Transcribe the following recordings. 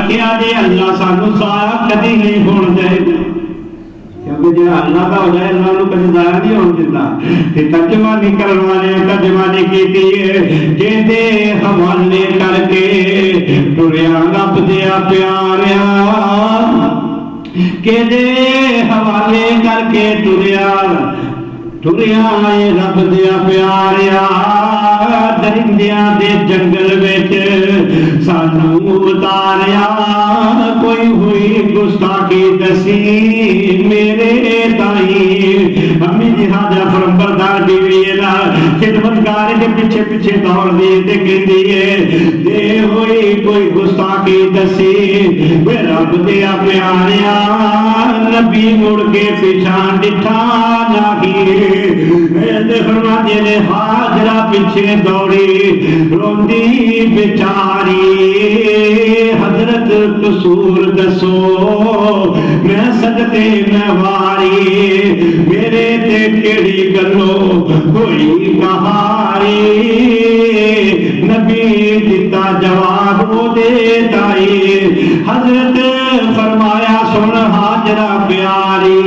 رکھیا جی اللہ سانو ضائع کدی نہیں ہون دے کیونکہ جہاں اللہ کا ہو جائے اللہ کو کبھی ضائع نہیں ہونے دیتا ترجمانی کرنے والے ترجمانی کی جے حوالے کر کے ٹریا رب دیا پیاریا کہ دے حوالے کر کے ٹریا رب دیا پیاریا درندیاں دے جنگل وچ سانو اتاریا کوئی ہوئی گستاخی دسی میرے تائی امی جی حاجہ فرمبردار بیوی نا خدمتگار کے پیچھے پیچھے دوڑ دی تے کہندی ہے دے ہوئی کوئی گستاخی دسی وے رب دیا پیاریا نبی مڑ کے پیچھے ڈٹھا نہیں فرماتے نے حاجرہ پیچھے دوڑی روندی بیچاری حضرت قصور دسو میں صدقے میں واری میرے تے کیڑی گلو کوئی کہاری نبی دیتا جواب وہ دیتائی حضرت فرمایا سن حاجرہ پیاری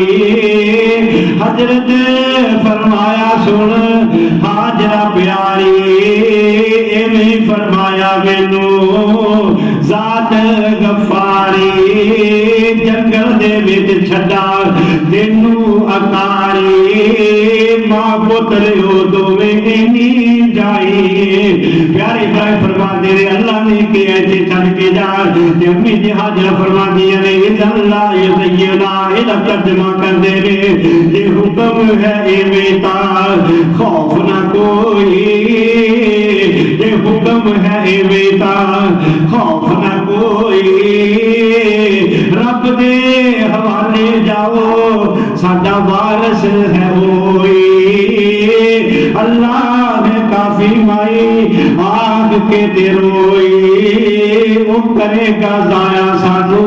حضرت فرمایا سن حاجرہ پیاری ایویں فرمایا مینو ذات غفاری جنگل دے وچ چھڈا تینوں اکاری ماں پتر او دوویں نہیں جائی پیارے بھائی فرماندے نے اللہ نے کہ ایسے چھڈ کے جا تے امی جی حاجرہ فرماندی نے اللہ یزینا اے ترجمہ کردے نے یہ حکم ہے ایویں تا خوف نہ کوئی یہ حکم ہے ایویں تا خوف نہ کوئی رب دے حوالے جاؤ ساڈا وارث ہے وہی اللہ نے کافی مائی آگ کے تے روئی وہ کرے گا ضائع سانو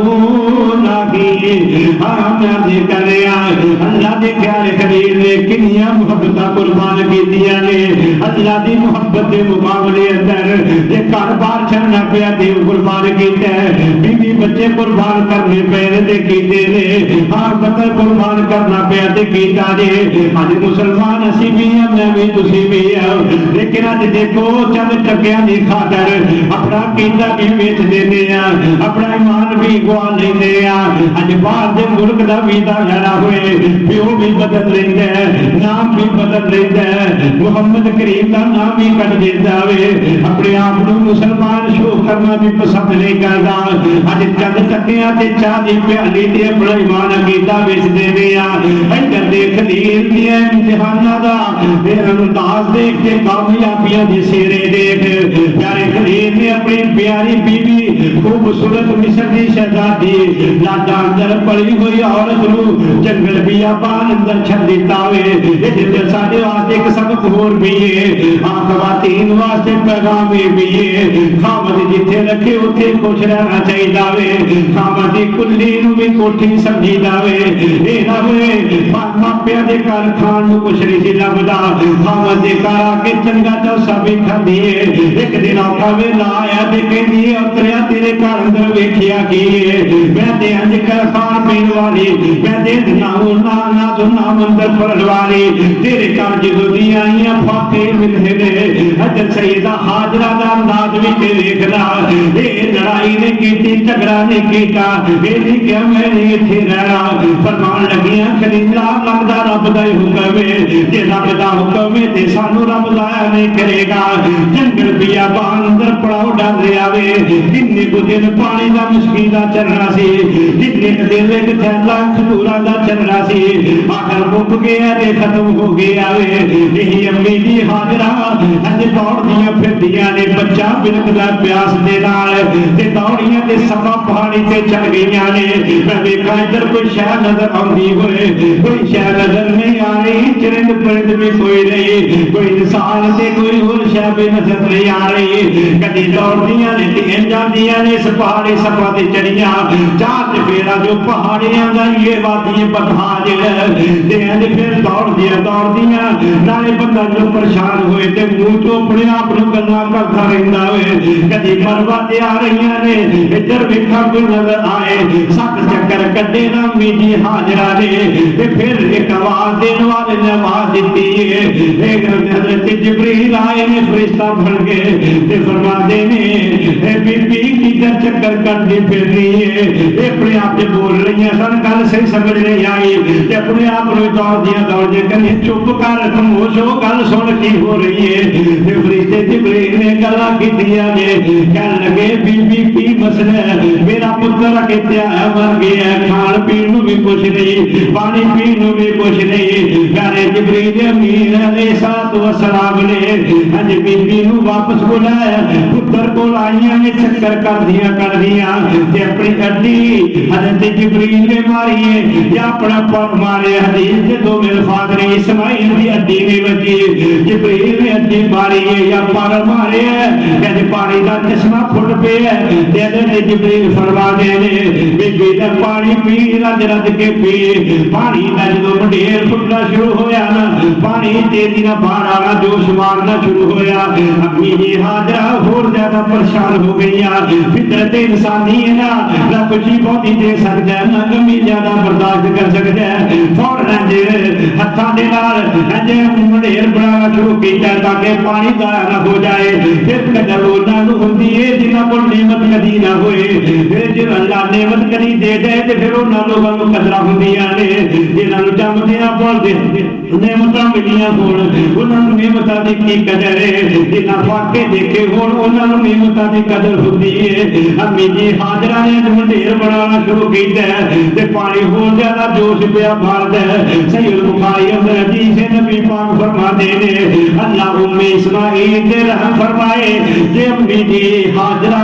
اللہ دے پیارے خلیل نے کنیاں محبتاں قربان کیتیاں نے اللہ دی محبت دے مقابلے اندر یہ گھر بار چھڑنا پیا تے قربان کیتا ہے بیوی بچے قربان کرنے پے تے کیتے نے ہر قتل قربان کرنا پیا تے کیتا جے اج مسلمان اسی بھی ہیں میں بھی تسی بھی ہیں لیکن اج دیکھو چند ٹکیاں دی خاطر اپنا کیتا بھی بیچ دینے ہیں اپنا ایمان بھی گوا لیندے ہیں اج باہر دے ملک دا ویزا لینا ہوئے پیو بھی بدل لیندے ہیں نام بھی بدل لیندے ہیں محمد کریم دا نام بھی کٹ دیتا ہوئے اپنے آپ کو مسلمان شو کرنا بھی پسند نہیں کرتا اج چند ٹکیاں تے چاہ دی پیالی تے اپنا ایمان عقیدہ بیچ دینے ہیں ادھر دیکھ خلیل دیا امتحانہ دا بے انداز دیکھ کے کامیابیاں دی سیرے دیکھ پیارے خلیل نے اپنی پیاری بیوی خوبصورت مصر دی شہزادی لاڈا اندر پڑی ہوئی عورت نو جنگل بیابان اندر چھڈ دیتا ہوئے ادھر ساڈے واسطے ایک سبق ہور بھی ہے خواتین واسطے پیغام بھی ہے خامد جتھے رکھے اتھے خوش رہنا چاہیے ہوئے خامد دی کلی نو بھی کوٹھی سمجھی جاوے اے نہ ہوئے ماپیاں دے گھر کھان نو کچھ نہیں سی لبدا خامد دے گھر آ کے چنگا چوسا بھی کھاندی ہے ایک دن اوکھا ویلا آیا تے کہندی ہے اتریا تیرے گھر اندر ویکھیا کی میں تے انج کر کھان پین والی میں تے نا مندر پڑھن والی تیرے گھر جدوں دی آئیاں فاقے ملے نے حضرت سیدہ حاجرہ دا انداز وچ ویکھدا اے لڑائی نے کیتی جھگڑا نہیں کیتا اے نہیں کہ میں نہیں ایتھے رہنا فرمان لگیاں خلیلا لگدا رب دا حکم ہے جے رب دا حکم ہے تے سانو رب ضائع نہیں کرے گا جنگل بیابان اندر پڑاؤ ڈال رہا وے کتنے کو دن پانی دا مشکی دا چلنا سی کتنے دن ایک تھیلا کھجورا دا چلنا سی آخر مک گیا تے ختم ہو گیا وے یہی امی دی حاجرہ اج دوڑ دیاں پھردیاں نے بچہ بلکدا پیاس دے نال تے دوڑیاں تے سبا پہاڑی تے چڑھ گئیاں نے میں ویکھاں ادھر کوئی شے نظر آندی ہوئے کوئی شے نظر نہیں آ رہی چرند پرند بھی کوئی نہیں کوئی انسان تے کوئی اور شے بھی نظر نہیں آ رہی کدی دوڑ دیاں نے تے جاندیاں نے اس پہاڑی سبا تے چڑھیاں چار چفیرا جو پہاڑیاں دا یہ وادی بتا جڑے پھر دوڑ دیا نالے بندہ جو پریشان ہوئے تے منہ تو اپنے آپ کو گلا کرتا رہتا ہوئے کدی مرواتے آ رہی نے ادھر ویکھا کوئی نظر آئے سات چکر کڈے نا میری حاجرہ نے پھر ایک آواز دین والے نے آواز دیتی ہے ایک حضرت جبریل آئے نے فرشتہ بن کے فرما دینے بی بی کدھر چکر کٹتی پھر رہی ہے اپنے آپ سے بول رہی ہیں سن گل صحیح سمجھ نہیں آئی اپنے آپ کو دوڑ دیا کہ چپ کر خاموش ہو گل سن کی ہو رہی ہے فرشتے جبریل نے گلا کی دیا نے کہنے لگے بی بی کی مسئلہ ہے میرا پتر کہتے آیا مر گیا کھان پین بھی کچھ نہیں پانی پین بھی کچھ نہیں کہنے جبریل امین علیہ السلام نے ہج بی بی نو واپس بلایا پتر کو آئیاں نے چکر کر دیا تے اپنی ہڈی حضرت جبریل نے ماری ہے یا اپنا پر مارے حدیث کے دو میرے فادر اسماعیل کی ہڈی نہیں بچی جبریل نے ہڈی ماری ہے یا پر مارے ہے کہ پانی کا چشمہ پھٹ پہ ہے تے جبریل فرما دے نے بی دا پانی پی رج رج کے پی پانی دا جدوں ڈھیر پھٹنا شروع ہویا نا پانی تیزی نال باہر آنا جوش مارنا شروع ہویا امی جی حاجرہ اور زیادہ پریشان ہو گئی فطرت انسانی ہے نا نہ خوشی بہت ہی دے سکتا ہے نہ غمی زیادہ برداشت کر سکتا ہے فوراً ہاتھاں دے نال مڈھیر بنانا شروع کیتا تاکہ پانی ضائع نہ ہو جائے پھر قدر انہاں نوں ہوندی ہے جنہاں کول نعمت کدی نہ ہوئے پھر جے اللہ نعمت کدی دے دے تے پھر انہاں لوگاں نوں قدراں ہوندیاں نے جنہاں نوں جمدیاں بول دے نعمتاں ملیاں ہون انہاں نوں نعمتاں دی کی قدر ہے جنہاں واقعے دیکھے ہون انہاں نوں نعمتاں دی قدر ہوندی ہے امی جی حاجرہ نے مڈھیر بنانا شروع کیتا ہے تے پانی ہور زیادہ جوش پیا ماردا ہے صحیح البخاری اندر حدیث نبی پاک فرما دے نے اللہ ام اسماعیل تے رحم فرمائے جے امی جی حاجرہ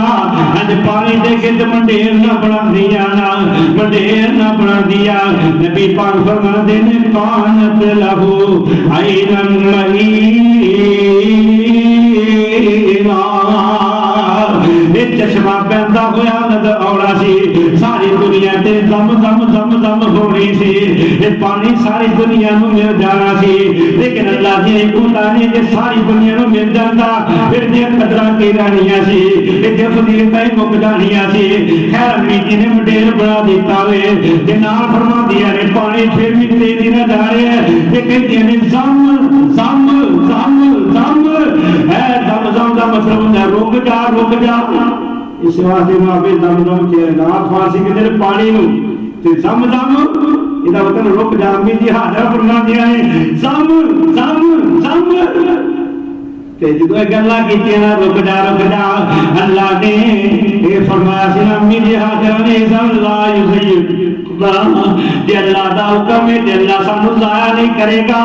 اج پانی دے کے مڈھیر نہ بنا دیا نا مڈھیر نہ بنا دیا نبی پاک فرما دے نے کانت لہو عینن چشمہ بہتا ہوا نظر آنا سی ساری دنیا تے دم دم دم دم ہونی سی پانی ساری دنیا نو مل جانا سی لیکن اللہ دی قدرت نے ساری دنیا نو مل جاندا پھر دی قدراں کی رہنیاں سی تے فضیلتاں مک جانیاں سی خیر امی جی نے مڈھیر بنا دیتا وے تے نال فرما دیا نے پانی پھر بھی تیزی نہ جا رہا ہے تے کہندے نے زم زم زم زم ہے زم زم دا مطلب ہوندا رک جا اس واسطے معافی زم زم کے نا فارسی کے پانی نو تے زم زم ادا مطلب رک جا امی جی حاضر فرما دیا ہے زم زم زم تے جدوں گلاں کیتیاں نا رک جا اللہ نے اے فرمایا سی امی جی حاضر نے زم لا یسیب کہ اللہ دا حکم ہے کہ اللہ سانو ضائع نہیں کرے گا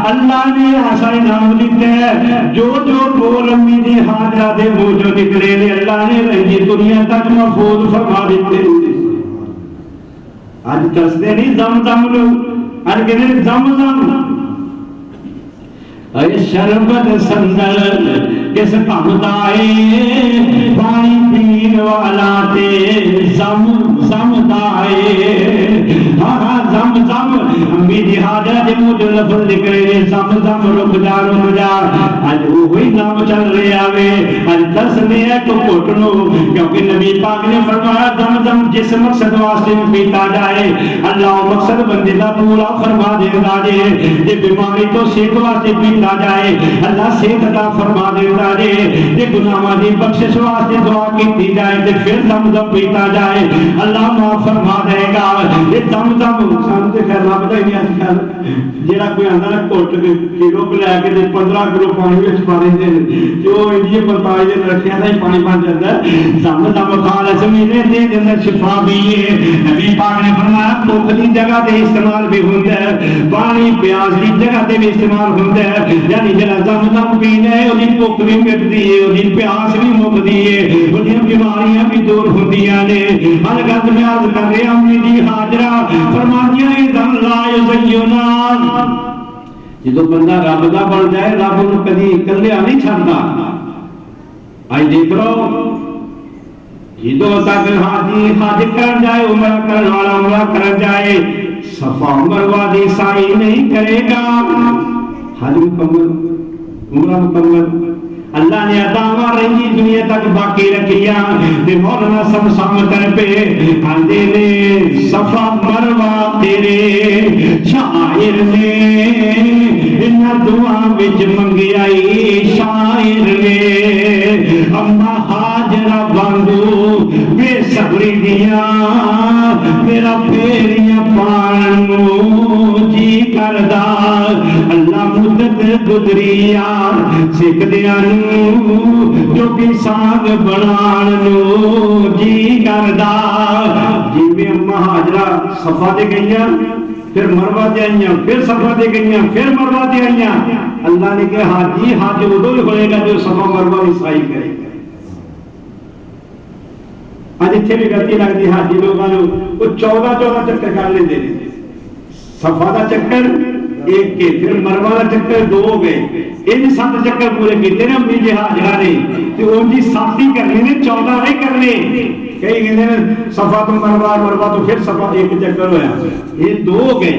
اللہ نے ایسا انعام دیتا ہے جو بول امی دی حاجرہ دے منہ چوں نکلے نے اللہ نے رہی دنیا تک محفوظ فرما دیتے اج دستے نہیں زم زم لو اج کہندے زم زم اے شربت سندر کس کمدا اے پانی پین والا تے زم زم دا اے ہاں زم زم امی دی حاجرہ دے منہ چوں لفظ نکلے زم زم رک جا اج وہی نام چل رہا وے اج دسنے تو گھٹنو کیونکہ نبی پاک نے فرمایا زم زم جس مقصد واسطے پیتا جائے اللہ مقصد بندے دا پورا فرما دیندا جے بیماری تو صحت واسطے پیتا جائے اللہ صحت عطا فرما دیندا جے تے گناہاں دی بخشش واسطے دعا کیتی جائے تے پھر زم زم پیتا جائے اللہ معاف فرما دے گا یہ زم زم سان تے خیر رب دا ہی خیال جیڑا کوئی آندا نا گھٹ کلو لے کے تے 15 کلو پانی وچ پا دیندے تے او انجی 45 دن رکھیا دا ہی پانی بن جاندا زم زم خالص میرے دے اندر شفا بھی ہے نبی پاک نے فرمایا بھوک دی جگہ تے استعمال بھی ہوندا ہے پانی پیاس دی جگہ تے بھی استعمال ہوندا ہے یعنی جڑا زم زم پینا ہے اودی بھوک بھی مٹدی ہے اودی پیاس بھی مکدی ہے اودی بیماریاں بھی دور ہوندیاں نے ہر گل میں عرض کر رہا امی دی حاجرہ فرماندیاں نے زم لا یزینا جدوں بندہ رب دا بن جائے رب نوں کدی اکلیا نہیں چھڈدا اج دیکھ لو جدوں تک حاجی حج کر جائے، عمرہ کرنے والا عمرہ کر جائے، صفا مروہ دی سعی نہیں کرے گا، حج مکمل عمرہ مکمل اللہ نے عطاواں رہی دنیا تک باقی رکھیا۔ تے مولانا سمسام کر پہ آندے نے صفا مروہ تیرے شاعر نے انہاں دعاں وچ منگیائی شاعر نے، اما ہاجرہ وانگو بے صبری دیاں میرا پھیریاں پان نو جی کردا، اللہ مدت گزریا سکھ دیاں جو بھی سانگ بنان نو جی کردا۔ جی میں اما ہاجرہ صفا تے گئیاں، پھر مروہ تے آئیاں، پھر صفا تے گئیاں، پھر مروہ تے آئیاں، اللہ نے کہا حاجی حج ادو ہی ہوئے گا جو صفا مروہ کی سعی کرے گا۔ آج اتنے بھی غلطی لگتی حاجی لوگوں کو 14 چکر کر لیں دے، صفا دا چکر ایک کے، پھر مروہ دا چکر 2 ہو گئے، ان 7 چکر پورے کیتے نے امی جی حاجرہ نے، تو ان کی 7 ہی کرنے نے 14 نہیں کرنے۔ کئی کہتے ہیں صفا تو مروہ، مروہ تو پھر صفا، ایک چکر ہوا، یہ 2 ہو گئے۔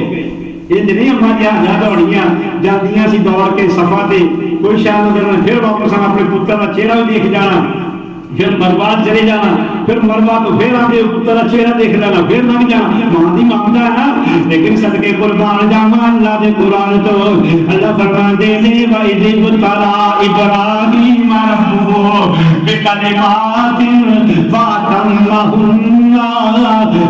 یہ نہیں اما جی حاجرہ دوڑیاں جاندیاں سی دوڑ کے صفا تے کوئی شاید نہ کرنا، پھر واپس اپنے پتر کا چہرہ بھی دیکھ جانا، پھر مروہ چلے جانا، پھر مروہ تو پھر آدھے پتر کا چہرہ دیکھ لینا، پھر نہ جانا، ماں دی معاملہ ہے نا۔ لیکن صدقے قربان جاواں اللہ دے قرآن تو، اللہ فرماندے نے وَإِذِ ابْتَلَىٰ إِبْرَاهِيمَ رَبُّهُ بِكَلِمَاتٍ فَأَتَمَّهُنَّ،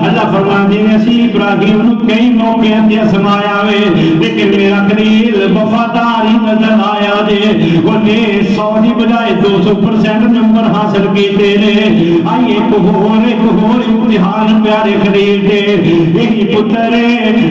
اللہ فرماندے نے اسی ابراہیم نو کئی موقع تے آزمایا وے، لیکن میرا خلیل وفاداری نظر آیا جے، اونے 100 دی بجائے 200% نمبر حاصل کیتے نے۔ آئیے ایک اور امتحان پیارے خلیل دے، یہی پتر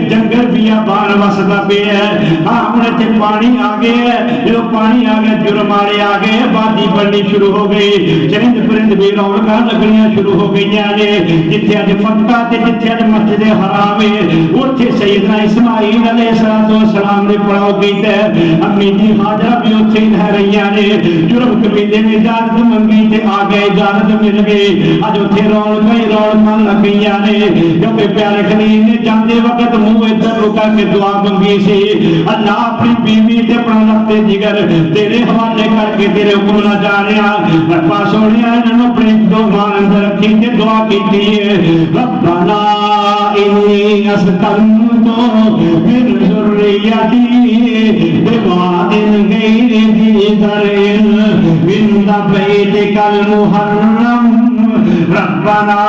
جنگل بیابان وسدا پیا ہے، آمنے تے پانی آ گیا ہے، جو پانی آ گیا جرمارے آ گئے، آبادی بڑھنی شروع ہو گئی، چرند پرند بھی رونقاں لگنیاں شروع ہو گئیاں نے، جتھے اج مکہ تے جتھے اج مسجد حرام ہے، اوتھے سیدنا اسماعیل علیہ السلام نے پڑاؤ کیتا ہے، امی جی حاجرہ بھی اوتھے ہی رہ رہیاں نے، جرم قبیلے نے اجازت منگی تے آ گئے، اجازت مل گئی، اج اوتھے رونقاں لگ گئیاں نے، کیونکہ پیارے خلیل نے جاندے وقت منہ ادھر رکا کے دعا منگی سی، اللہ اپنی بیوی تے اپنا لگتے جگر تیرے حوالے کر کے تیرے حکم نہ جانیا، ربا سونیا انہوں اپنے دو مان اندر رکھی تے دعا کیتی ہے، ربنا انی اسکنت من ذریتی بواد غیر ذی زرع عند بیتک المحرم ربنا